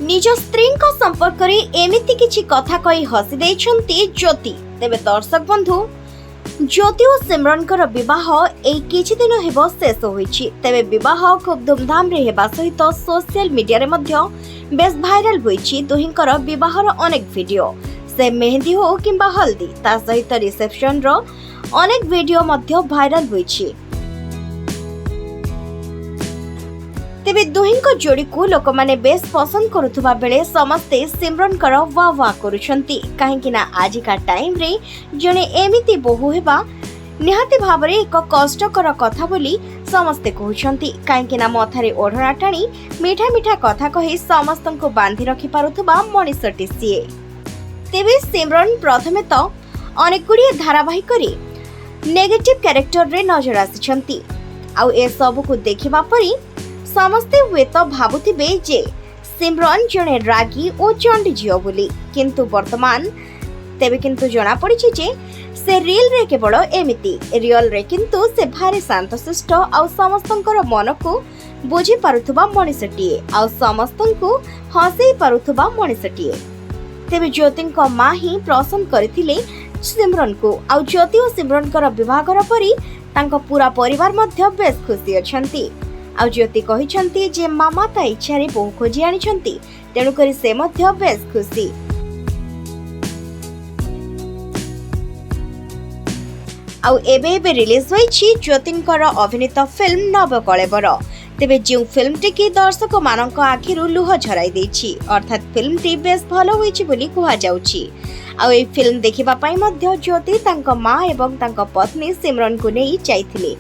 निज स्त्री संपर्क में एमिति किछि कथा कही हसी देइछन्ति ज्योति। तेबे दर्शक बंधु, ज्योति और सिमरन विवाह एई किछि दिन हेबो शेष होईछि। तेबे विवाह खूब धूमधाम रे हेबा सहित सोशल मीडिया रे मध्य बेस भाइराल होईछि। दुहिंकर विवाहर अनेक वीडियो, से मेहंदी हो किंबा हल्दी ता सहित रिसेप्शन रो अनेक वीडियो मध्य भाइराल होईछि। तेबे दुहिंक जोड़ी को लोक माने बेस पसंद करुथुबा बेले समस्ते सिमरन कर वाह वाह करूछंती। काहेकि ना आजिका टाइम रे जने एमिति बहु हेबा निहाती भाबरे एक कष्टकर कथा बोली समस्ते कहउछंती। काहेकि ना मथारे ओढणा टाणी मीठा मीठा कथा कहि समस्तंको बांधी रखि पारुथुबा मनिषटी सिए। तेबे सिमरन प्रथमे तो अनेक गुड़िए धारावाहिक रे नेगेटिव कैरेक्टर रे नजर आसिछंती। आउ ए सब को देखिबा परी समस्ते हुए तो भाबुथिबे जे सिमरन जने रागी और चंडी झियो बोली, किंतु वर्तमान तेबे किंतु जना पड़िछि जे से रियल रे केवल एमिति, रियल रे किंतु से भारी शांतशिष्ट आउ समस्तंकर मन को बुझी पारुथुबा मनिषटिए आउ समस्तंको हंसई पारुथुबा मनिषटिए। तेबे ज्योतिंको मां ही पसंद करथिले सिमरन को। आउ ज्योति और सिमरन विवाहर परी तांको पूरा परिवार मध्य बेस खुशी अछंती। आउ ज्योति कहिछंती जे मामा ता इच्छा रे बहु खोजी आनिछंती, तेणु करी से मध्य बेस खुशी। आउ एबे रिलीज होईछि ज्योतिंकर अभिनीत फिल्म नवकलेबर। तेबे जो फिल्म टी की दर्शक मानक आखिरु लुह झराई देछि, अर्थात फिल्म टी बेस भलो होईछि बोली कुहा जाउछि। आउ ए फिल्म देखिबा पई मध्य ज्योति तांको मां एवं तांको पत्नी सिमरन को नै चाइथिले।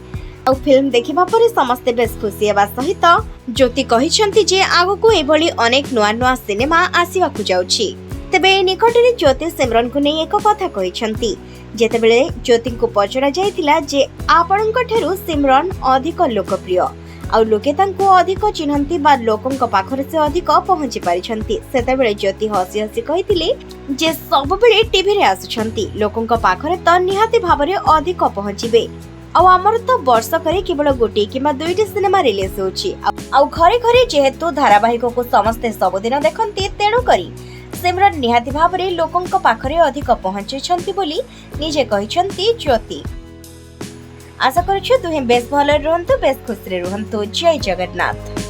आउ फिल्म देखिबा परे समस्ते बेस खुशी हेबा सहित ज्योति कहिछंती जे आगु एभली अनेक नुआ नुआ सिनेमा आसीबाकु जाउछि। तेबे ए निकटरे ज्योति सिमरन को नै एक कथा कहिछंती। जेतेबेले ज्योति को पचरा जायतिला जे आपणक ठेरु सिमरन अधिक लोकप्रिय आउ लोके तांको अधिक चिन्हंती बा लोकंक पाखरे से अधिक पहुंची पारिछंती, सेतेबेले ज्योति हसी हसी कहितिले जे सबबेले टीवी रे आसुछंती, लोकंक पाखरे त निहाती भाबरे अधिक पहुंचीबे। आउ आमर तो वर्ष करे केवल गोटे किंबा दुईटी सिनेमा रिलीज होछि। आउ घरे घरे जेहेतु धारावाहिक को समस्ते सबुदिन देखंती, तेणु करी सिमरन निहाती भाबरे लोकंक पाखरे अधिक पहुंचीछंती बोली निजे कहिछंती ज्योति। आशा करूछु दुहे बेस भलो रहंतु, बेस खुशी रे रहंतु। जय जगन्नाथ।